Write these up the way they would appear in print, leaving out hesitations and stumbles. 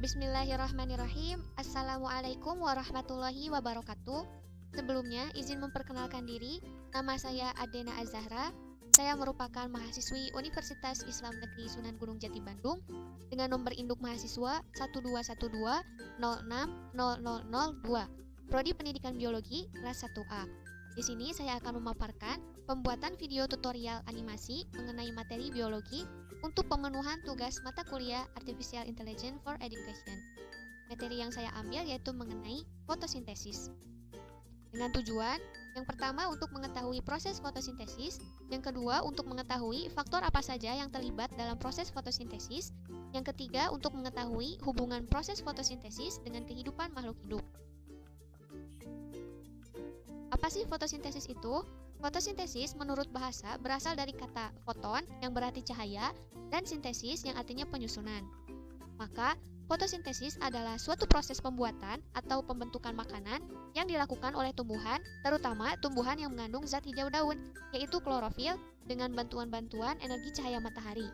Bismillahirrahmanirrahim. Assalamualaikum warahmatullahi wabarakatuh. Sebelumnya, izin memperkenalkan diri. Nama saya Adena Azahra. Saya merupakan mahasiswi Universitas Islam Negeri Sunan Gunung Jati Bandung dengan nomor induk mahasiswa 1212060002. Prodi Pendidikan Biologi kelas 1A. Di sini saya akan memaparkan pembuatan video tutorial animasi mengenai materi biologi untuk pemenuhan tugas mata kuliah Artificial Intelligence for Education. Materi yang saya ambil yaitu mengenai fotosintesis. Dengan tujuan, yang pertama untuk mengetahui proses fotosintesis, yang kedua untuk mengetahui faktor apa saja yang terlibat dalam proses fotosintesis, yang ketiga untuk mengetahui hubungan proses fotosintesis dengan kehidupan makhluk hidup. Apa sih fotosintesis itu? Fotosintesis menurut bahasa berasal dari kata foton yang berarti cahaya dan sintesis yang artinya penyusunan. Maka, fotosintesis adalah suatu proses pembuatan atau pembentukan makanan yang dilakukan oleh tumbuhan, terutama tumbuhan yang mengandung zat hijau daun, yaitu klorofil dengan bantuan-bantuan energi cahaya matahari.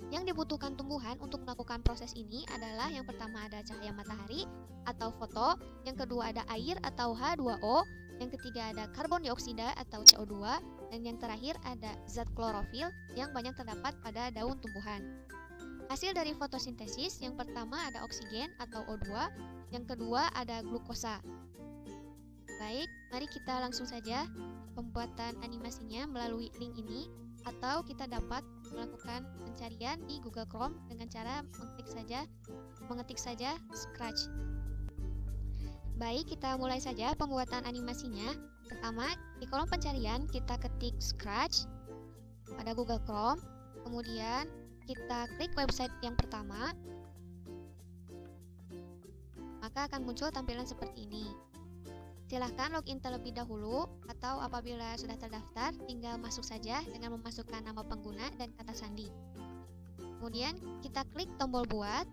Yang dibutuhkan tumbuhan untuk melakukan proses ini adalah yang pertama ada cahaya matahari atau foto, yang kedua ada air atau H2O, yang ketiga ada karbon dioksida atau CO2, dan yang terakhir ada zat klorofil yang banyak terdapat pada daun tumbuhan. Hasil dari fotosintesis yang pertama ada oksigen atau O2, yang kedua ada glukosa. Baik, mari kita langsung saja pembuatan animasinya melalui link ini, atau kita dapat melakukan pencarian di Google Chrome dengan cara mengetik saja Scratch. Baik, kita mulai saja pembuatan animasinya. Pertama, di kolom pencarian kita ketik Scratch pada Google Chrome, kemudian kita klik website yang pertama, maka akan muncul tampilan seperti ini. Silahkan login terlebih dahulu, atau apabila sudah terdaftar, tinggal masuk saja dengan memasukkan nama pengguna dan kata sandi. Kemudian kita klik tombol buat.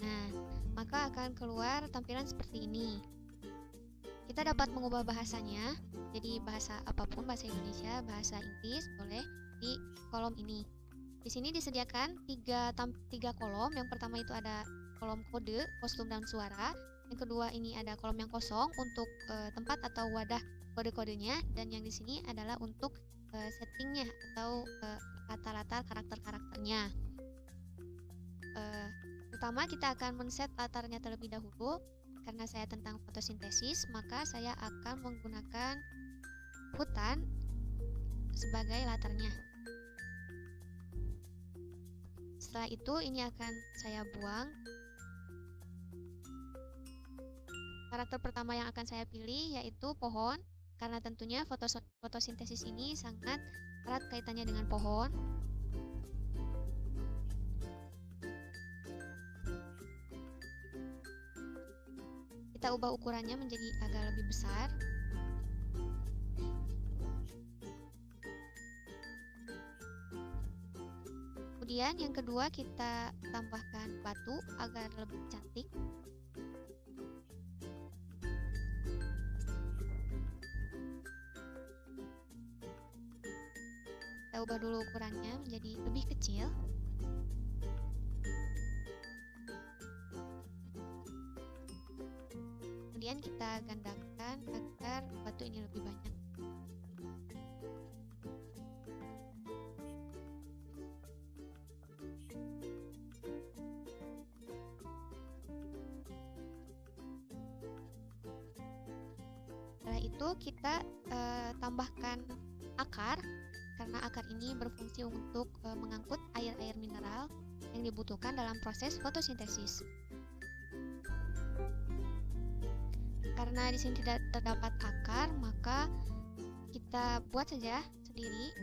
Nah, maka akan keluar tampilan seperti ini. Kita dapat mengubah bahasanya, jadi bahasa apapun, bahasa Indonesia, bahasa Inggris, boleh di kolom ini. Di sini disediakan tiga kolom. Yang pertama itu ada kolom kode, kostum, dan suara. Yang kedua ini ada kolom yang kosong untuk tempat atau wadah kode-kodenya, dan yang di sini adalah untuk settingnya atau latar-latar karakter-karakternya. Pertama kita akan men-set latarnya terlebih dahulu. Karena saya tentang fotosintesis, maka saya akan menggunakan hutan sebagai latarnya. Setelah itu ini akan saya buang. Karakter pertama yang akan saya pilih yaitu pohon, karena tentunya fotosintesis ini sangat erat kaitannya dengan pohon. Kita ubah ukurannya menjadi agak lebih besar. Kemudian yang kedua kita tambahkan batu agar lebih cantik. Kita ubah dulu ukurannya menjadi lebih kecil. Kemudian kita gandakan agar batu ini lebih banyak. Setelah itu kita tambahkan akar, karena akar ini berfungsi untuk mengangkut air-air mineral yang dibutuhkan dalam proses fotosintesis. Karena di sini tidak terdapat akar, maka kita buat saja sendiri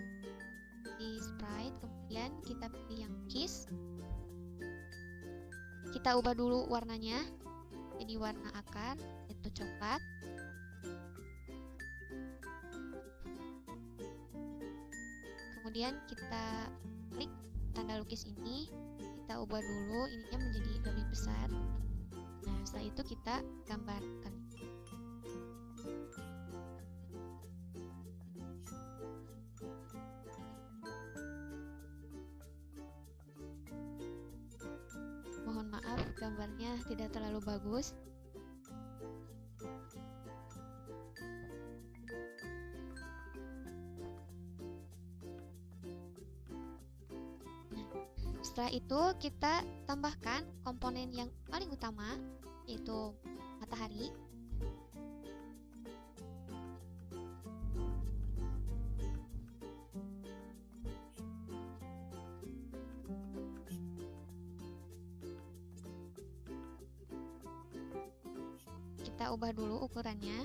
di sprite. Kemudian kita pilih yang kiss. Kita ubah dulu warnanya jadi warna akar, yaitu coklat. Kemudian kita klik tanda lukis ini, kita ubah dulu ininya menjadi lebih besar. Nah, setelah itu kita gambarkan. Mohon maaf gambarnya tidak terlalu bagus. Setelah itu kita tambahkan komponen yang paling utama, yaitu matahari. Kita ubah dulu ukurannya.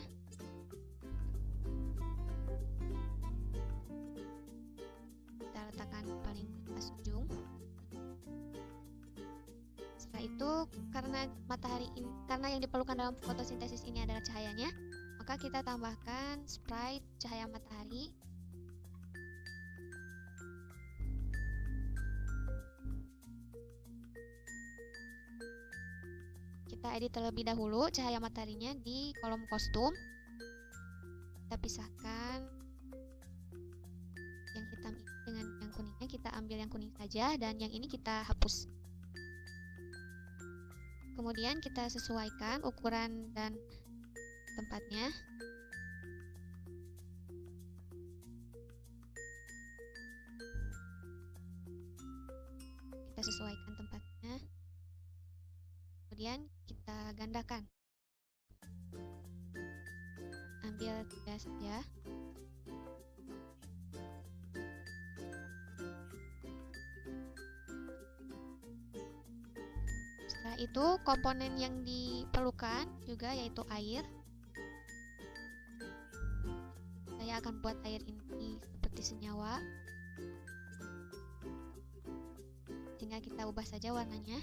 Kita letakkan paling atas ujung. Itu karena karena yang diperlukan dalam fotosintesis ini adalah cahayanya, maka kita tambahkan sprite cahaya matahari. Kita edit terlebih dahulu cahaya mataharinya di kolom kostum. Kita pisahkan yang hitam dengan yang kuningnya, kita ambil yang kuning saja dan yang ini kita hapus. Kemudian kita sesuaikan ukuran dan tempatnya. Kita sesuaikan tempatnya. Kemudian kita gandakan. Ambil 3 saja. Setelah itu komponen yang diperlukan juga yaitu air. Saya akan buat air ini seperti senyawa, tinggal kita ubah saja warnanya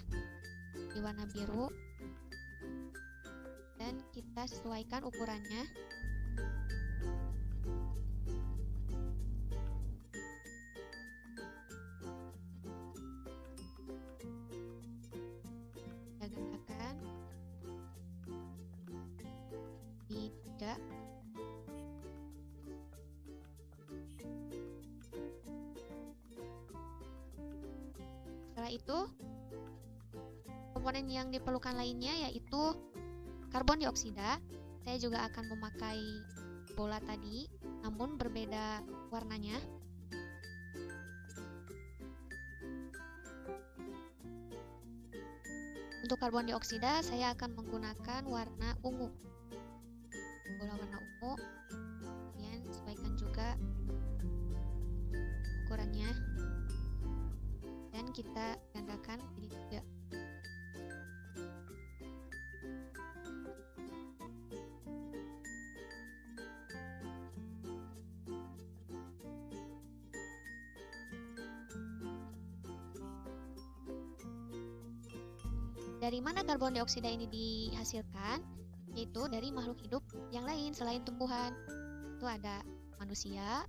di warna biru dan kita sesuaikan ukurannya. Gandakan di 3. Setelah itu komponen yang diperlukan lainnya yaitu karbon dioksida. Saya juga akan memakai bola tadi namun berbeda warnanya. Untuk karbon dioksida saya akan menggunakan warna ungu. Bola warna ungu. Kemudian sesuaikan juga ukurannya. Dan kita gandakan jadi 3. Dari mana karbon dioksida ini dihasilkan? Yaitu dari makhluk hidup yang lain selain tumbuhan. Itu ada manusia.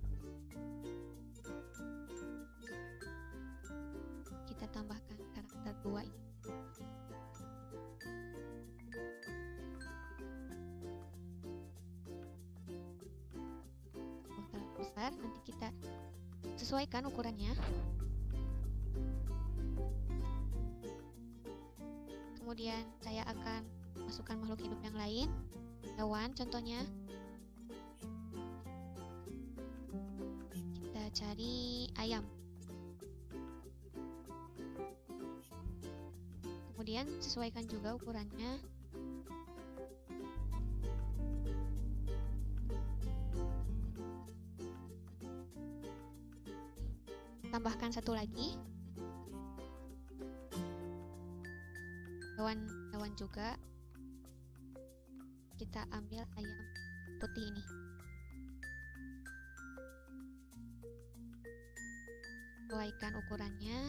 Kita tambahkan karakter 2 ini. Terlalu besar, nanti kita sesuaikan ukurannya. Kemudian saya akan masukkan makhluk hidup yang lain, hewan contohnya. Kita cari ayam. Kemudian sesuaikan juga ukurannya. Tambahkan satu lagi. Hewan juga. Kita ambil ayam putih ini. Sesuaikan ukurannya.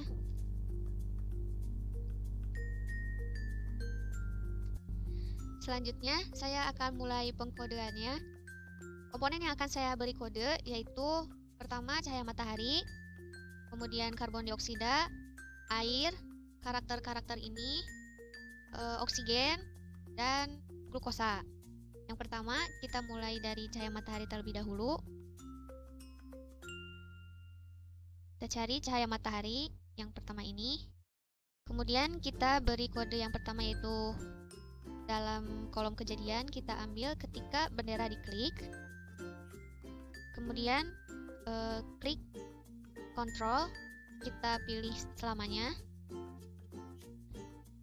Selanjutnya saya akan mulai pengkodeannya. Komponen yang akan saya beri kode yaitu pertama cahaya matahari, kemudian karbon dioksida, air, karakter-karakter ini oksigen dan glukosa. Yang pertama, kita mulai dari cahaya matahari terlebih dahulu. Kita cari cahaya matahari yang pertama ini. Kemudian kita beri kode yang pertama, yaitu dalam kolom kejadian kita ambil ketika bendera diklik. Kemudian klik kontrol, kita pilih selamanya.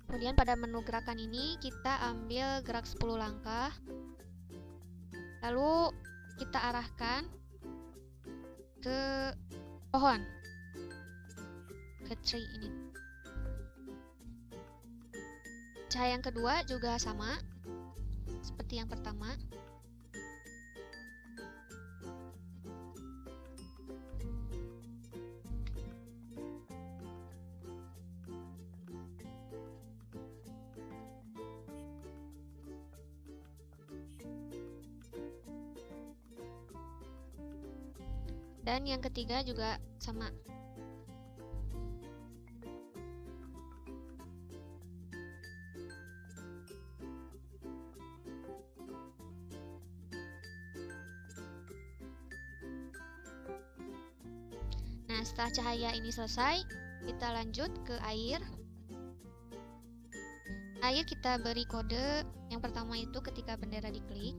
Kemudian pada menu gerakan ini kita ambil gerak 10 langkah. Lalu kita arahkan ke pohon, ke tree ini. Cahaya yang kedua juga sama seperti yang pertama. Dan yang ketiga juga sama. Nah, setelah cahaya ini selesai, kita lanjut ke air. Air kita beri kode yang pertama itu ketika bendera diklik.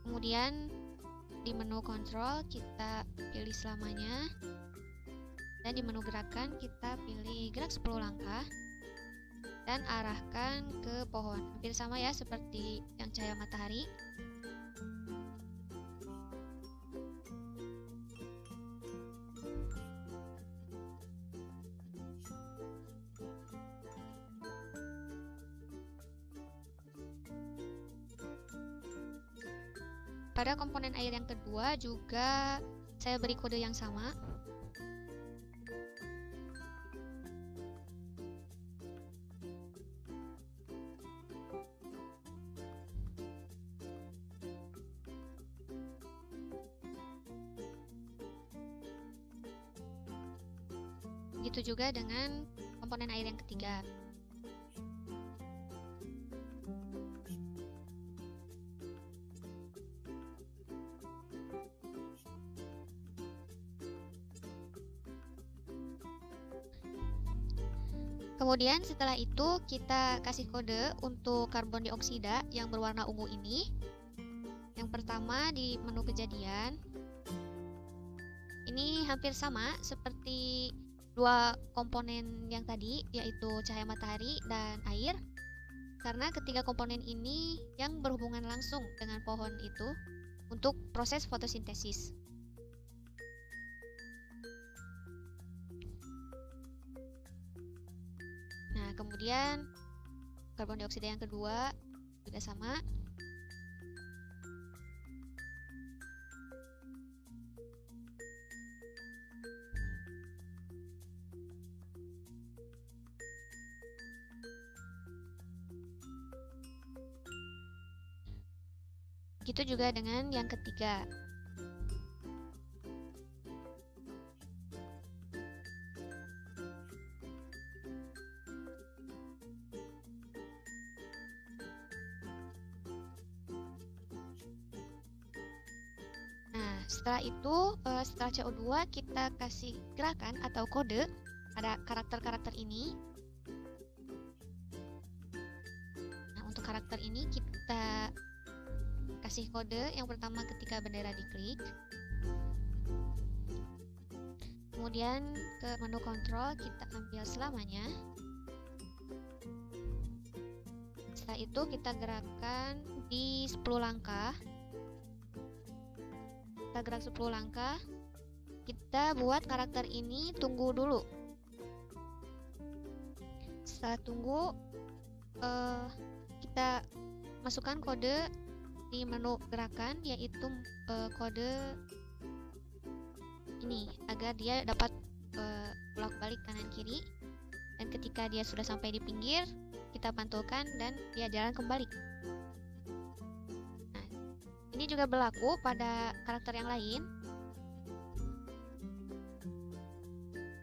Kemudian di menu kontrol kita pilih selamanya. Dan di menu gerakan kita pilih gerak 10 langkah dan arahkan ke pohon. Hampir sama ya seperti yang cahaya matahari. Pada komponen air yang kedua juga saya beri kode yang sama. Begitu juga dengan komponen air yang ketiga. Kemudian setelah itu kita kasih kode untuk karbon dioksida yang berwarna ungu ini. Yang pertama di menu kejadian. Ini hampir sama seperti dua komponen yang tadi, yaitu cahaya matahari dan air. Karena ketiga komponen ini yang berhubungan langsung dengan pohon itu untuk proses fotosintesis. Nah, kemudian karbon dioksida yang kedua juga sama. Begitu juga dengan yang ketiga. Setelah itu, setelah CO2 kita kasih gerakan atau kode pada karakter-karakter ini. Nah, untuk karakter ini kita kasih kode yang pertama ketika bendera diklik. Kemudian ke menu kontrol kita ambil selamanya. Setelah itu kita gerakan di 10 langkah. Kita gerak 10 langkah. Kita buat karakter ini tunggu dulu. Setelah tunggu, kita masukkan kode di menu gerakan, yaitu kode ini agar dia dapat bolak-balik kanan kiri. Dan ketika dia sudah sampai di pinggir, kita pantulkan dan dia jalan kembali. Ini juga berlaku pada karakter yang lain.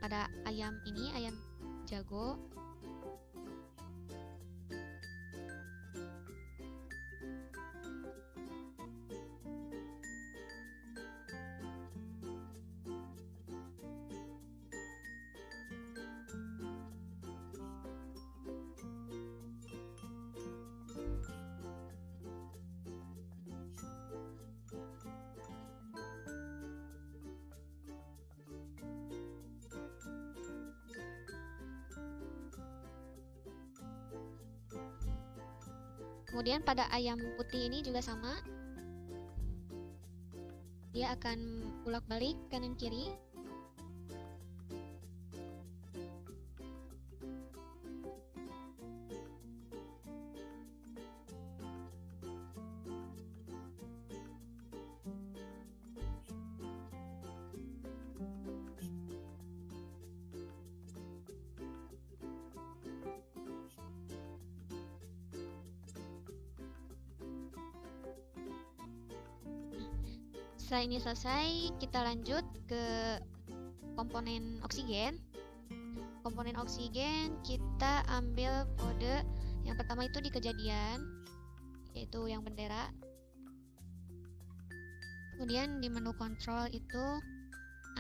pada ayam ini, ayam jago. Kemudian pada ayam putih ini juga sama, dia akan bolak-balik kanan kiri. Setelah ini selesai, kita lanjut ke komponen oksigen. Komponen oksigen kita ambil kode yang pertama itu di kejadian, yaitu yang bendera. Kemudian di menu kontrol itu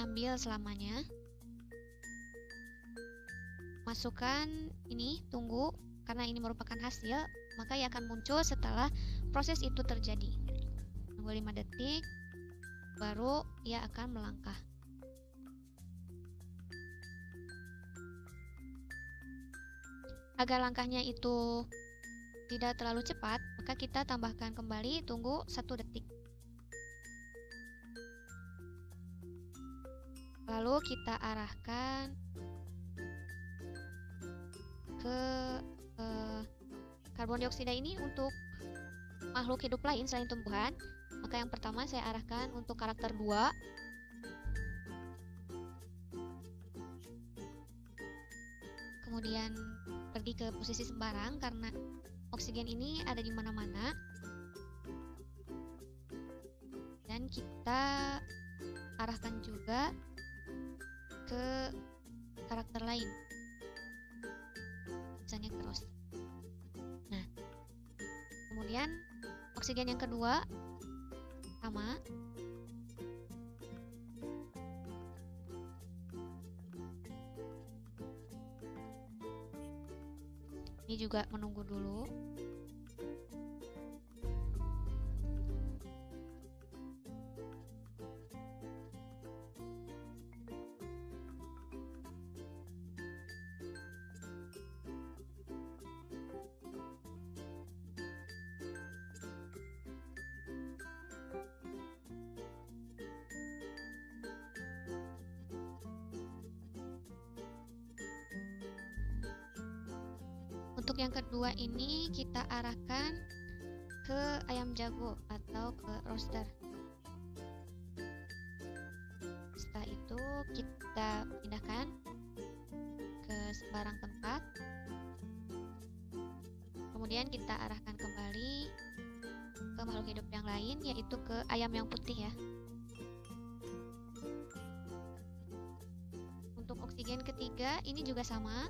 ambil selamanya. Masukkan ini, tunggu, karena ini merupakan hasil, maka ia akan muncul setelah proses itu terjadi. Tunggu 5 detik, baru ia akan melangkah. Agar langkahnya itu tidak terlalu cepat, maka kita tambahkan kembali, tunggu 1 detik. Lalu kita arahkan ke karbon dioksida ini untuk makhluk hidup lain selain tumbuhan. Maka yang pertama saya arahkan untuk karakter 2. Kemudian pergi ke posisi sembarang karena oksigen ini ada di mana-mana. Dan kita arahkan juga ke karakter lain. Misalnya ke roster. Nah, kemudian oksigen yang kedua sama. Ini juga menunggu dulu. Untuk yang kedua ini kita arahkan ke ayam jago atau ke roster. Setelah itu kita pindahkan ke sembarang tempat. Kemudian kita arahkan kembali ke makhluk hidup yang lain, yaitu ke ayam yang putih ya. Untuk oksigen ketiga ini juga sama.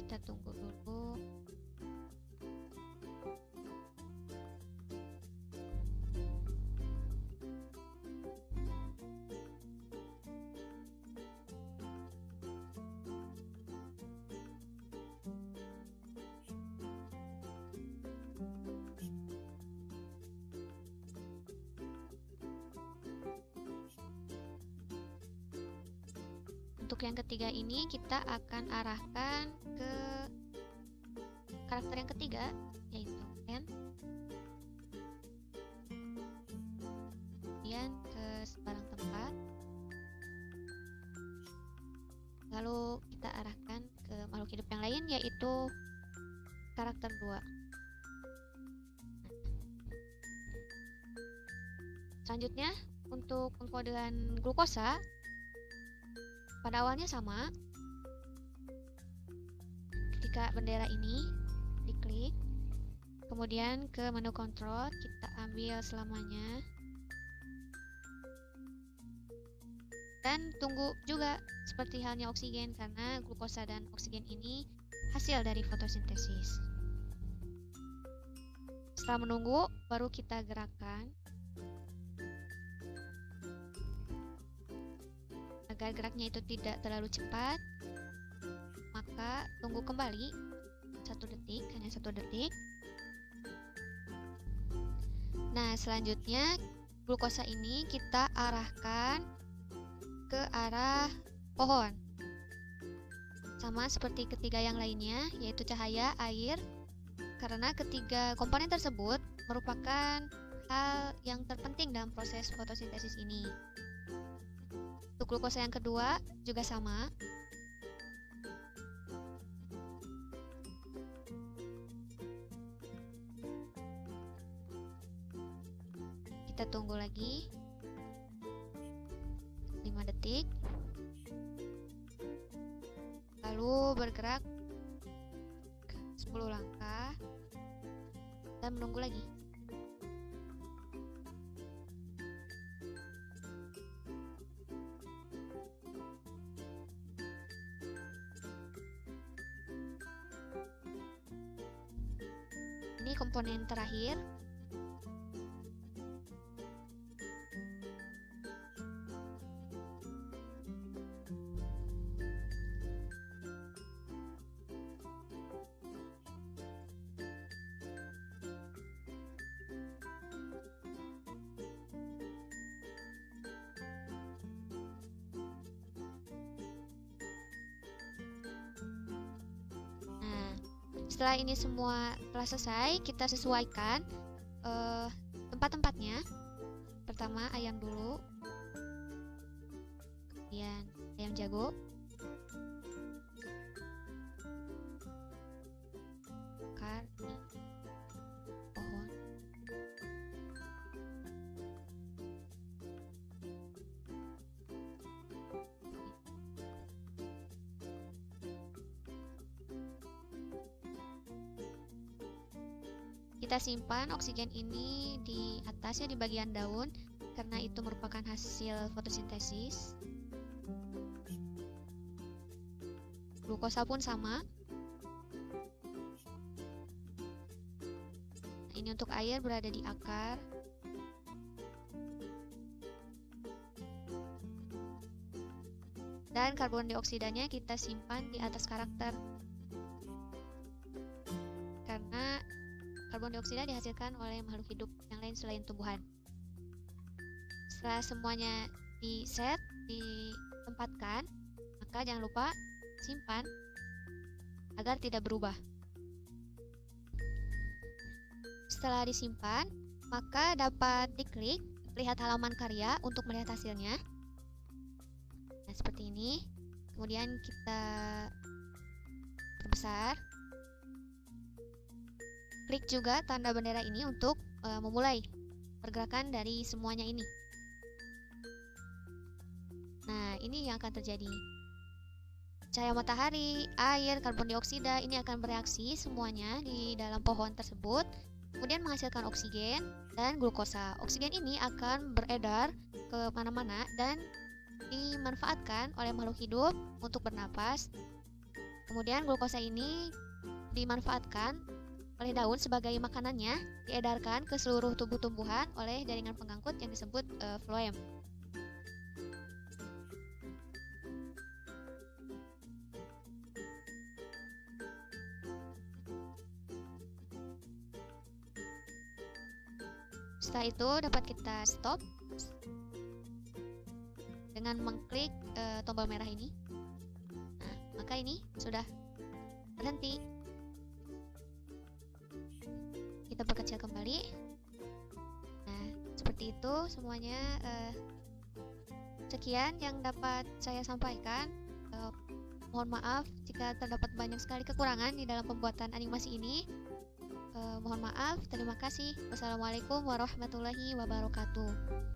Kita tunggu dulu. Untuk yang ketiga ini kita akan arahkan ke karakter yang ketiga, yaitu N. Kemudian ke sembarang tempat. Lalu kita arahkan ke makhluk hidup yang lain, yaitu karakter 2. Selanjutnya untuk pengkodean glukosa pada awalnya sama. buka bendera ini, diklik, kemudian ke menu kontrol kita ambil selamanya, dan tunggu juga seperti halnya oksigen karena glukosa dan oksigen ini hasil dari fotosintesis. Setelah menunggu, baru kita gerakkan agar geraknya itu tidak terlalu cepat. Maka tunggu kembali 1 detik, hanya 1 detik. Nah, selanjutnya glukosa ini kita arahkan ke arah pohon. Sama seperti ketiga yang lainnya, yaitu cahaya, air, karena ketiga komponen tersebut merupakan hal yang terpenting dalam proses fotosintesis ini. Untuk glukosa yang kedua juga sama. Kita tunggu lagi 5 detik, lalu bergerak 10 langkah dan menunggu lagi. Ini komponen terakhir. Setelah ini semua telah selesai, kita sesuaikan tempat-tempatnya. Pertama ayam dulu, kemudian ayam jago, akar pohon, kita simpan oksigen ini di atasnya di bagian daun karena itu merupakan hasil fotosintesis. Glukosa pun sama. Ini untuk air berada di akar. Dan karbon dioksidanya kita simpan di atas karakter. Karena karbon dioksida dihasilkan oleh makhluk hidup yang lain selain tumbuhan. Setelah semuanya di-set, ditempatkan, maka jangan lupa simpan agar tidak berubah. Setelah disimpan, maka dapat diklik lihat halaman karya untuk melihat hasilnya. Nah, seperti ini. Kemudian kita perbesar. Klik juga tanda bendera ini untuk memulai pergerakan dari semuanya ini. Nah, ini yang akan terjadi. Cahaya matahari, air, karbon dioksida ini akan bereaksi semuanya di dalam pohon tersebut, kemudian menghasilkan oksigen dan glukosa. Oksigen ini akan beredar ke mana-mana dan dimanfaatkan oleh makhluk hidup untuk bernapas. Kemudian glukosa ini dimanfaatkan oleh daun sebagai makanannya, diedarkan ke seluruh tubuh tumbuhan oleh jaringan pengangkut yang disebut floem. Setelah itu dapat kita stop dengan mengklik tombol merah ini. Nah, maka ini sudah berhenti. Kita perkecil kembali. Nah, seperti itu semuanya. Sekian yang dapat saya sampaikan. Mohon maaf jika terdapat banyak sekali kekurangan di dalam pembuatan animasi ini. Mohon maaf. Terima kasih. Wassalamualaikum warahmatullahi wabarakatuh.